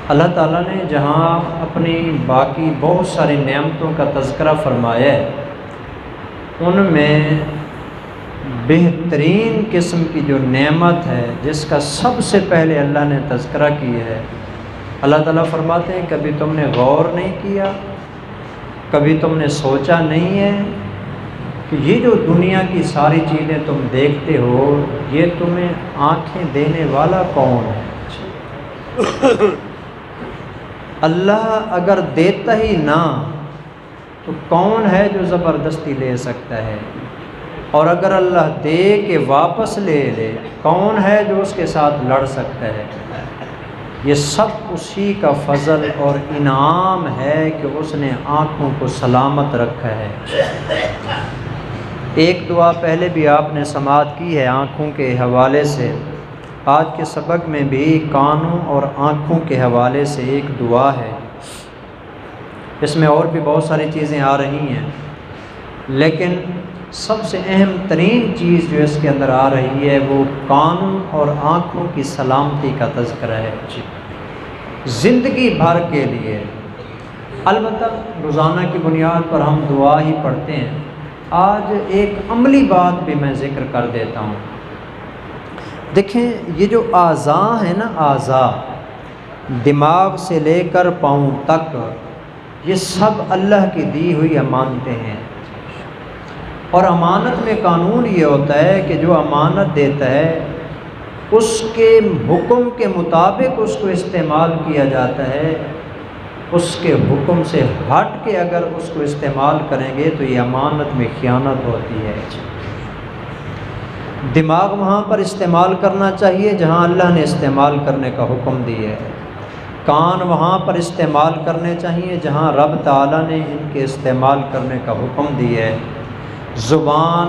اللہ تعالیٰ نے جہاں اپنی باقی بہت ساری نعمتوں کا تذکرہ فرمایا ہے، ان میں بہترین قسم کی جو نعمت ہے جس کا سب سے پہلے اللہ نے تذکرہ کیا ہے، اللہ تعالیٰ فرماتے ہیں کبھی تم نے غور نہیں کیا، کبھی تم نے سوچا نہیں ہے کہ یہ جو دنیا کی ساری چیزیں تم دیکھتے ہو یہ تمہیں آنکھیں دینے والا کون ہے؟ اللہ اگر دیتا ہی نہ تو کون ہے جو زبردستی لے سکتا ہے، اور اگر اللہ دے کے واپس لے لے کون ہے جو اس کے ساتھ لڑ سکتا ہے؟ یہ سب اسی کا فضل اور انعام ہے کہ اس نے آنکھوں کو سلامت رکھا ہے۔ ایک دعا پہلے بھی آپ نے سماعت کی ہے آنکھوں کے حوالے سے، آج کے سبق میں بھی کانوں اور آنکھوں کے حوالے سے ایک دعا ہے۔ اس میں اور بھی بہت ساری چیزیں آ رہی ہیں، لیکن سب سے اہم ترین چیز جو اس کے اندر آ رہی ہے وہ کانوں اور آنکھوں کی سلامتی کا تذکرہ ہے زندگی بھر کے لیے۔ البتہ روزانہ کی بنیاد پر ہم دعا ہی پڑھتے ہیں، آج ایک عملی بات بھی میں ذکر کر دیتا ہوں۔ دیکھیں یہ جو اعضاء ہیں نا، اعضاء دماغ سے لے کر پاؤں تک، یہ سب اللہ کی دی ہوئی امانتیں ہیں، اور امانت میں قانون یہ ہوتا ہے کہ جو امانت دیتا ہے اس کے حکم کے مطابق اس کو استعمال کیا جاتا ہے، اس کے حکم سے ہٹ کے اگر اس کو استعمال کریں گے تو یہ امانت میں خیانت ہوتی ہے۔ دماغ وہاں پر استعمال کرنا چاہیے جہاں اللہ نے استعمال کرنے کا حکم دیا ہے، کان وہاں پر استعمال کرنے چاہیے جہاں رب تعالیٰ نے ان کے استعمال کرنے کا حکم دیا ہے، زبان،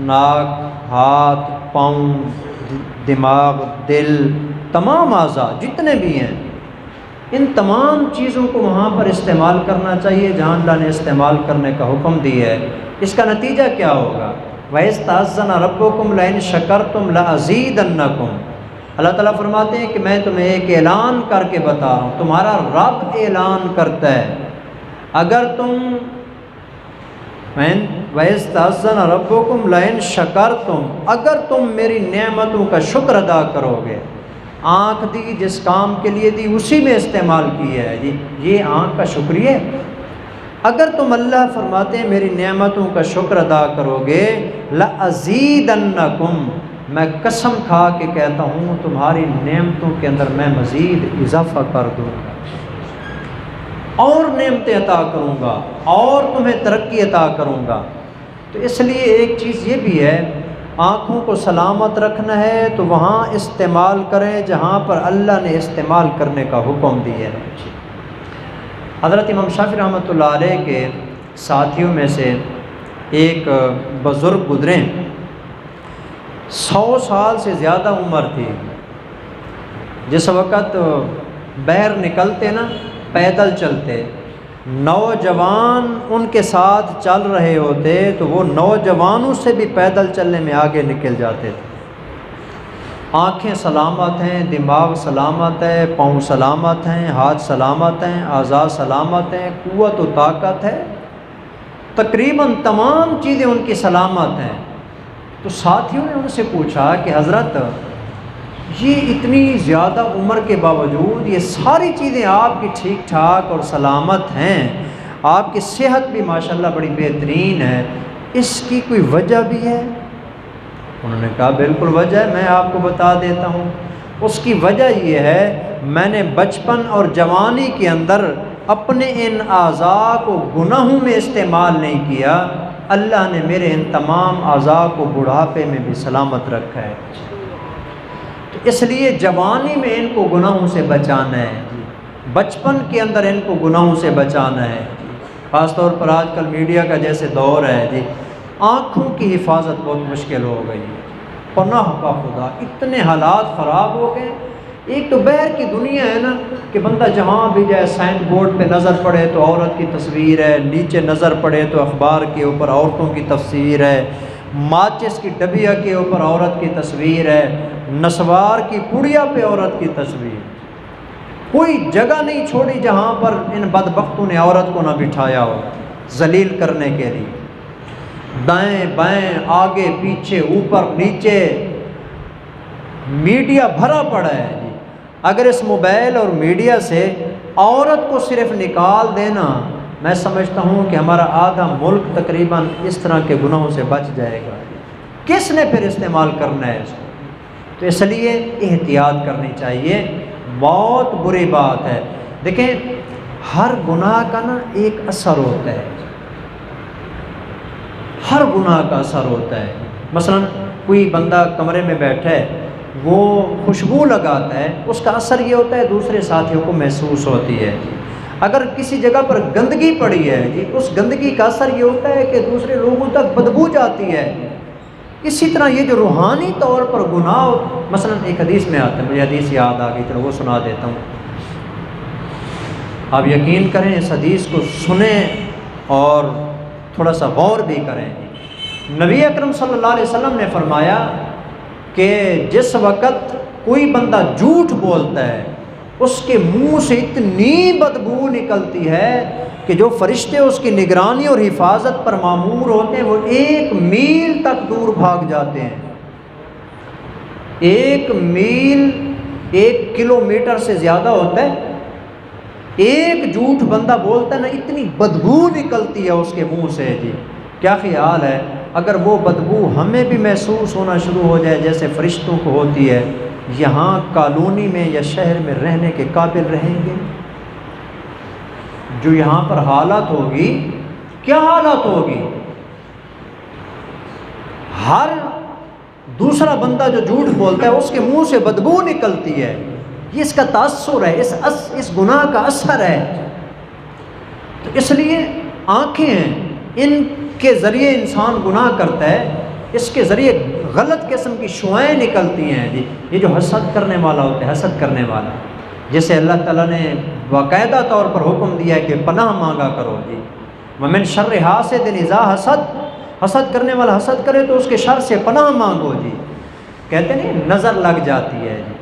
ناک، ہاتھ، پاؤں، دماغ، دل، تمام اعضاء جتنے بھی ہیں ان تمام چیزوں کو وہاں پر استعمال کرنا چاہیے جہاں اللہ نے استعمال کرنے کا حکم دیا ہے۔ اس کا نتیجہ کیا ہوگا؟ وَإِذْ تَأَذَّنَ رَبُّكُمْ لَئِن شَكَرْتُمْ لَأَزِيدَنَّكُمْ۔ اللہ تعالیٰ فرماتے ہیں کہ میں تمہیں ایک اعلان کر کے بتا رہا ہوں، تمہارا رب اعلان کرتا ہے اگر تم وَإِذْ تَأَذَّنَ رَبُّكُمْ لَئِن شَكَرْتُمْ، اگر تم میری نعمتوں کا شکر ادا کرو گے۔ آنکھ دی جس کام کے لیے دی اسی میں استعمال کی ہے، یہ آنکھ کا شکریہ۔ اگر تم اللہ فرماتے ہیں میری نعمتوں کا شکر ادا کرو گے، لَأَزِيدَنَّكُمْ، میں قسم کھا کے کہتا ہوں تمہاری نعمتوں کے اندر میں مزید اضافہ کر دوں گا، اور نعمتیں عطا کروں گا، اور تمہیں ترقی عطا کروں گا۔ تو اس لیے ایک چیز یہ بھی ہے، آنکھوں کو سلامت رکھنا ہے تو وہاں استعمال کریں جہاں پر اللہ نے استعمال کرنے کا حکم دیا ہے۔ حضرت امام شافعی رحمۃ اللہ علیہ کے ساتھیوں میں سے ایک بزرگ گزرے، 100 سال سے زیادہ عمر تھی۔ جس وقت باہر نکلتے نا پیدل چلتے، نوجوان ان کے ساتھ چل رہے ہوتے تو وہ نوجوانوں سے بھی پیدل چلنے میں آگے نکل جاتے تھے۔ آنکھیں سلامت ہیں، دماغ سلامت ہے، پاؤں سلامت ہیں، ہاتھ سلامت ہیں، اعضاء سلامت ہیں، قوت و طاقت ہے، تقریباً تمام چیزیں ان کی سلامت ہیں۔ تو ساتھیوں نے ان سے پوچھا کہ حضرت یہ اتنی زیادہ عمر کے باوجود یہ ساری چیزیں آپ کی ٹھیک ٹھاک اور سلامت ہیں، آپ کی صحت بھی ماشاءاللہ بڑی بہترین ہے، اس کی کوئی وجہ بھی ہے؟ انہوں نے کہا بالکل وجہ ہے، میں آپ کو بتا دیتا ہوں۔ اس کی وجہ یہ ہے میں نے بچپن اور جوانی کے اندر اپنے ان اعضاء کو گناہوں میں استعمال نہیں کیا، اللہ نے میرے ان تمام اعضاء کو بڑھاپے میں بھی سلامت رکھا ہے۔ تو اس لیے جوانی میں ان کو گناہوں سے بچانا ہے، بچپن کے اندر ان کو گناہوں سے بچانا ہے۔ خاص طور پر آج کل میڈیا کا جیسے دور ہے آنکھوں کی حفاظت بہت مشکل ہو گئی ہے، پناہ کا خدا اتنے حالات خراب ہو گئے۔ ایک تو باہر کی دنیا ہے نا کہ بندہ جہاں بھی جائے سائن بورڈ پہ نظر پڑے تو عورت کی تصویر ہے، نیچے نظر پڑے تو اخبار کے اوپر عورتوں کی تصویر ہے، ماچس کی ڈبیا کے اوپر عورت کی تصویر ہے، نسوار کی پڑیا پہ عورت کی تصویر۔ کوئی جگہ نہیں چھوڑی جہاں پر ان بدبختوں نے عورت کو نہ بٹھایا ہو ذلیل کرنے کے لیے۔ دائیں بائیں آگے پیچھے اوپر نیچے میڈیا بھرا پڑا ہے جی۔ اگر اس موبائل اور میڈیا سے عورت کو صرف نکال دینا، میں سمجھتا ہوں کہ ہمارا آدھا ملک تقریباً اس طرح کے گناہوں سے بچ جائے گا۔ کس نے پھر استعمال کرنا ہے اس کو؟ تو اس لیے احتیاط کرنی چاہیے، بہت بری بات ہے۔ دیکھیں ہر گناہ کا نا ایک اثر ہوتا ہے، ہر گناہ کا اثر ہوتا ہے۔ مثلا کوئی بندہ کمرے میں بیٹھا ہے، وہ خوشبو لگاتا ہے، اس کا اثر یہ ہوتا ہے دوسرے ساتھیوں کو محسوس ہوتی ہے۔ اگر کسی جگہ پر گندگی پڑی ہے جی، اس گندگی کا اثر یہ ہوتا ہے کہ دوسرے لوگوں تک بدبو جاتی ہے۔ اسی طرح یہ جو روحانی طور پر گناہ، مثلا ایک حدیث میں آتا ہے، مجھے حدیث یاد آ گئی، چلو وہ سنا دیتا ہوں، آپ یقین کریں اس حدیث کو سنیں اور تھوڑا سا غور بھی کریں۔ نبی اکرم صلی اللہ علیہ وسلم نے فرمایا کہ جس وقت کوئی بندہ جھوٹ بولتا ہے، اس کے منہ سے اتنی بدبو نکلتی ہے کہ جو فرشتے اس کی نگرانی اور حفاظت پر مامور ہوتے ہیں وہ 1 میل تک دور بھاگ جاتے ہیں۔ 1 میل 1 کلومیٹر سے زیادہ ہوتا ہے۔ ایک جھوٹ بندہ بولتا ہے نا، اتنی بدبو نکلتی ہے اس کے منہ سے جی۔ کیا خیال ہے اگر وہ بدبو ہمیں بھی محسوس ہونا شروع ہو جائے جیسے فرشتوں کو ہوتی ہے، یہاں کالونی میں یا شہر میں رہنے کے قابل رہیں گے؟ جو یہاں پر حالت ہوگی، کیا حالت ہوگی؟ ہر دوسرا بندہ جو جھوٹ بولتا ہے اس کے منہ سے بدبو نکلتی ہے۔ یہ اس کا تاثر ہے، اس گناہ کا اثر ہے۔ تو اس لیے آنکھیں ہیں، ان کے ذریعے انسان گناہ کرتا ہے، اس کے ذریعے غلط قسم کی شعائیں نکلتی ہیں جی۔ یہ جو حسد کرنے والا ہوتا ہے، حسد کرنے والا، جسے اللہ تعالیٰ نے باقاعدہ طور پر حکم دیا ہے کہ پناہ مانگا کرو جی۔ وَمِن شَرِّ حَاسِدٍ إِذَا حَسَدَ، حسد کرنے والا حسد کرے تو اس کے شر سے پناہ مانگو جی۔ کہتے نہیں نظر لگ جاتی ہے جی،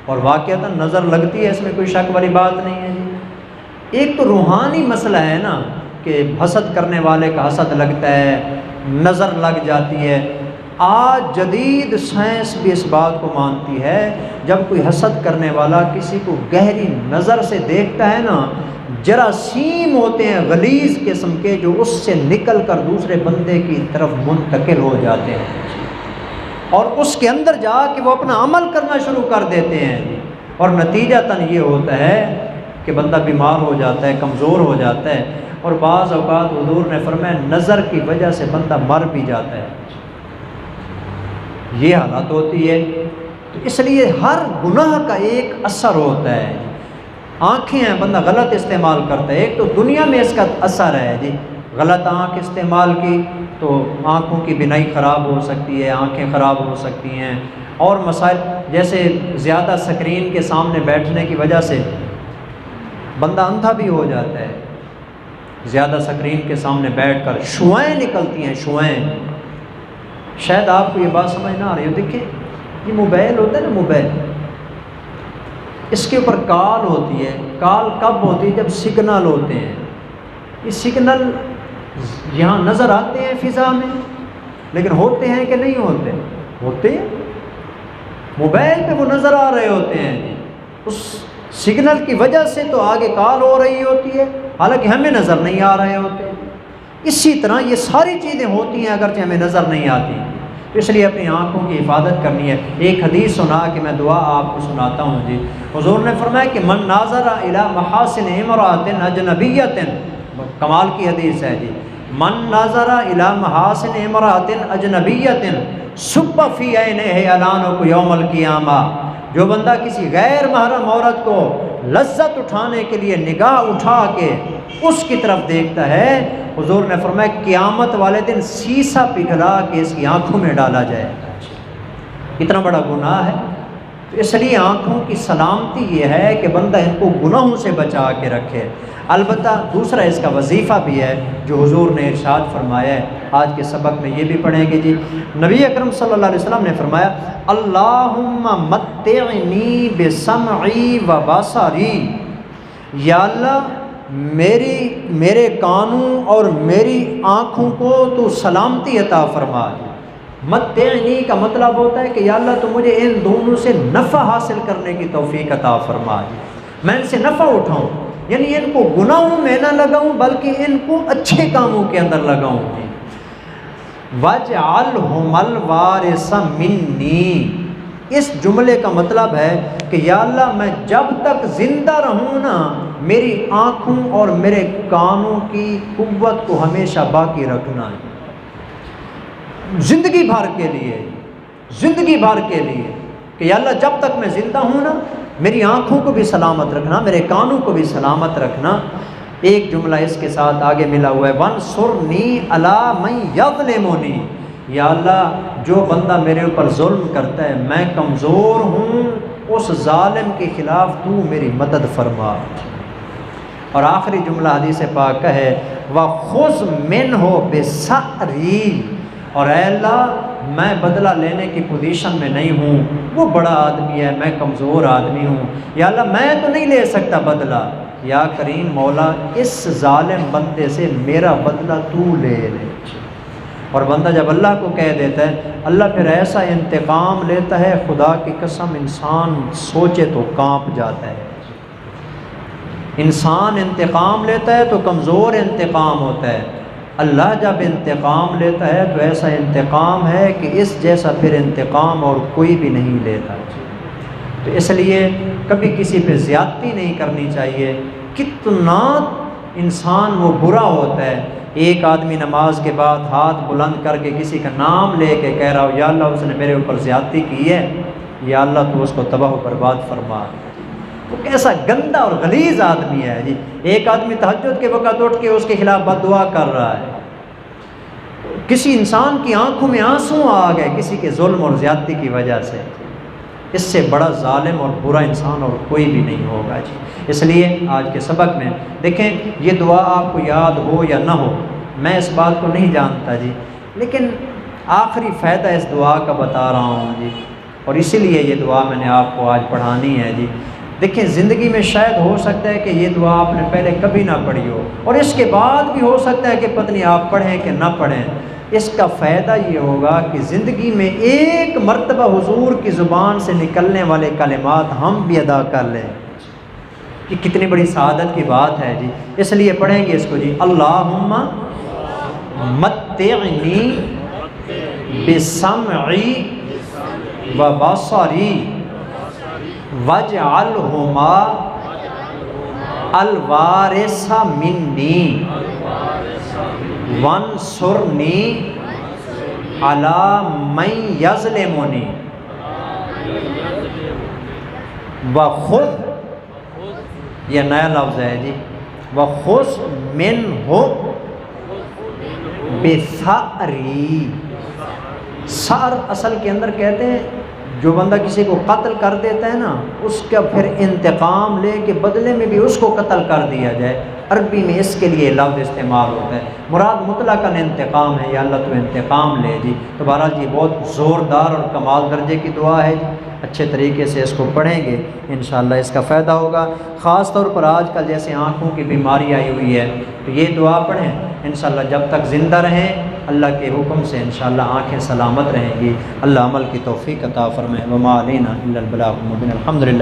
اور واقعتاً نظر لگتی ہے، اس میں کوئی شک والی بات نہیں ہے جی۔ ایک تو روحانی مسئلہ ہے نا کہ حسد کرنے والے کا حسد لگتا ہے، نظر لگ جاتی ہے۔ آج جدید سائنس بھی اس بات کو مانتی ہے، جب کوئی حسد کرنے والا کسی کو گہری نظر سے دیکھتا ہے نا، جراثیم ہوتے ہیں غلیظ قسم کے جو اس سے نکل کر دوسرے بندے کی طرف منتقل ہو جاتے ہیں اور اس کے اندر جا کے وہ اپنا عمل کرنا شروع کر دیتے ہیں، اور نتیجتاً یہ ہوتا ہے کہ بندہ بیمار ہو جاتا ہے، کمزور ہو جاتا ہے، اور بعض اوقات حضور نے فرمایا نظر کی وجہ سے بندہ مر بھی جاتا ہے۔ یہ حالت ہوتی ہے۔ تو اس لیے ہر گناہ کا ایک اثر ہوتا ہے۔ آنکھیں ہیں، بندہ غلط استعمال کرتا ہے، ایک تو دنیا میں اس کا اثر ہے جی، غلط آنکھ استعمال کی تو آنکھوں کی بینائی خراب ہو سکتی ہے، آنکھیں خراب ہو سکتی ہیں، اور مسائل جیسے زیادہ سکرین کے سامنے بیٹھنے کی وجہ سے بندہ اندھا بھی ہو جاتا ہے۔ زیادہ سکرین کے سامنے بیٹھ کر شعائیں نکلتی ہیں، شعائیں۔ شاید آپ کو یہ بات سمجھ نہ آ رہی ہو، دیکھیں یہ موبائل ہوتا ہے نا، موبائل، اس کے اوپر کال ہوتی ہے۔ کال کب ہوتی ہے؟ جب سگنل ہوتے ہیں۔ یہ سگنل یہاں نظر آتے ہیں فضا میں، لیکن ہوتے ہیں کہ نہیں ہوتے؟ ہوتے ہیں۔ موبائل پہ وہ نظر آ رہے ہوتے ہیں، اس سگنل کی وجہ سے تو آگے کال ہو رہی ہوتی ہے، حالانکہ ہمیں نظر نہیں آ رہے ہوتے۔ اسی طرح یہ ساری چیزیں ہوتی ہیں اگرچہ ہمیں نظر نہیں آتی، اس لیے اپنی آنکھوں کی حفاظت کرنی ہے۔ ایک حدیث سنا کہ میں دعا آپ کو سناتا ہوں جی۔ حضور نے فرمایا کہ من ناظر الی محاسن امرأۃ اجنبیۃ، کمال کی حدیث ہے جی، من ناظر الی محاسن امرأۃ اجنبیۃ صب فی عینہ اعلانک یوم القیامہ، جو بندہ کسی غیر محرم عورت کو لذت اٹھانے کے لیے نگاہ اٹھا کے اس کی طرف دیکھتا ہے، حضور نے فرمایا قیامت والے دن سیسا پگھلا کے اس کی آنکھوں میں ڈالا جائے گا۔ اتنا بڑا گناہ ہے۔ تو اس لیے آنکھوں کی سلامتی یہ ہے کہ بندہ ان کو گناہوں سے بچا کے رکھے۔ البتہ دوسرا اس کا وظیفہ بھی ہے جو حضور نے ارشاد فرمایا ہے، آج کے سبق میں یہ بھی پڑھیں گے جی۔ نبی اکرم صلی اللہ علیہ وسلم نے فرمایا اللہم متعنی بسمعی و بصری، یا اللہ میرے کانوں اور میری آنکھوں کو تو سلامتی عطا فرما۔ متعنی کا مطلب ہوتا ہے کہ یا اللہ تو مجھے ان دونوں سے نفع حاصل کرنے کی توفیق عطا فرما، میں ان سے نفع اٹھاؤں، یعنی ان کو گناہوں میں نہ لگاؤں بلکہ ان کو اچھے کاموں کے اندر لگاؤں۔ وَاجْعَلْهُمَ الْوَارِثَ مِنِّي، اس جملے کا مطلب ہے کہ یا اللہ میں جب تک زندہ رہوں نا، میری آنکھوں اور میرے کانوں کی قوت کو ہمیشہ باقی رکھنا ہے، زندگی بھر کے لیے، زندگی بھر کے لیے، کہ یا اللہ جب تک میں زندہ ہوں نا میری آنکھوں کو بھی سلامت رکھنا، میرے کانوں کو بھی سلامت رکھنا۔ ایک جملہ اس کے ساتھ آگے ملا ہوا ہے وَانْصُرْنِي عَلَىٰ مَنْ يَظْلِمُنِي، یا اللہ جو بندہ میرے اوپر ظلم کرتا ہے میں کمزور ہوں، اس ظالم کے خلاف تو میری مدد فرما۔ اور آخری جملہ حدیث پاک کا ہے وَخُذْ مِنْهُ بِالسَّعْرِ، اور اے اللہ میں بدلہ لینے کی پوزیشن میں نہیں ہوں، وہ بڑا آدمی ہے میں کمزور آدمی ہوں، یا اللہ میں تو نہیں لے سکتا بدلہ، یا کریم مولا اس ظالم بندے سے میرا بدلہ تو لے لے۔ اور بندہ جب اللہ کو کہہ دیتا ہے اللہ پھر ایسا انتقام لیتا ہے خدا کی قسم انسان سوچے تو کانپ جاتا ہے۔ انسان انتقام لیتا ہے تو کمزور انتقام ہوتا ہے، اللہ جب انتقام لیتا ہے تو ایسا انتقام ہے کہ اس جیسا پھر انتقام اور کوئی بھی نہیں لیتا۔ تو اس لیے کبھی کسی پہ زیادتی نہیں کرنی چاہیے، کتنا انسان وہ برا ہوتا ہے، ایک آدمی نماز کے بعد ہاتھ بلند کر کے کسی کا نام لے کے کہہ رہا ہو یا اللہ اس نے میرے اوپر زیادتی کی ہے، یا اللہ تو اس کو تباہ و برباد فرما۔ وہ کیسا گندا اور غلیظ آدمی ہے جی، ایک آدمی تہجد کے وقت اٹھ کے اس کے خلاف بد دعا کر رہا ہے، کسی انسان کی آنکھوں میں آنسو آ گئے کسی کے ظلم اور زیادتی کی وجہ سے، اس سے بڑا ظالم اور برا انسان اور کوئی بھی نہیں ہوگا جی۔ اس لیے آج کے سبق میں دیکھیں یہ دعا آپ کو یاد ہو یا نہ ہو میں اس بات کو نہیں جانتا جی، لیکن آخری فائدہ اس دعا کا بتا رہا ہوں جی، اور اسی لیے یہ دعا میں نے آپ کو آج پڑھانی ہے جی۔ دیکھیں زندگی میں شاید ہو سکتا ہے کہ یہ دعا آپ نے پہلے کبھی نہ پڑھی ہو، اور اس کے بعد بھی ہو سکتا ہے کہ پتہ نہیں آپ پڑھیں کہ نہ پڑھیں۔ اس کا فائدہ یہ ہوگا کہ زندگی میں ایک مرتبہ حضور کی زبان سے نکلنے والے کلمات ہم بھی ادا کر لیں، یہ کتنی بڑی سعادت کی بات ہے جی۔ اس لیے پڑھیں گے اس کو جی، اللہم متعنی بسمعی و بصری واجعلہما الوارث منی وانصرنی علی من یظلمنی وخذ، یہ نیا لفظ ہے جی، وخذ منہ بثأری، سر اصل کے اندر کہتے ہیں جو بندہ کسی کو قتل کر دیتا ہے نا اس کا پھر انتقام لے کے بدلے میں بھی اس کو قتل کر دیا جائے، عربی میں اس کے لیے لفظ استعمال ہوتا ہے، مراد مطلقاً انتقام ہے، یا اللہ تو انتقام لے جی۔ تو بہرحال جی بہت زوردار اور کمال درجے کی دعا ہے جی، اچھے طریقے سے اس کو پڑھیں گے انشاءاللہ اس کا فائدہ ہوگا۔ خاص طور پر آج کل جیسے آنکھوں کی بیماری آئی ہوئی ہے تو یہ دعا پڑھیں انشاءاللہ، جب تک زندہ رہیں اللہ کے حکم سے انشاءاللہ آنکھیں سلامت رہیں گی۔ اللہ عمل کی توفیق عطا فرمائے۔ وما علینا الا البلاغ المبین۔ الحمدللہ۔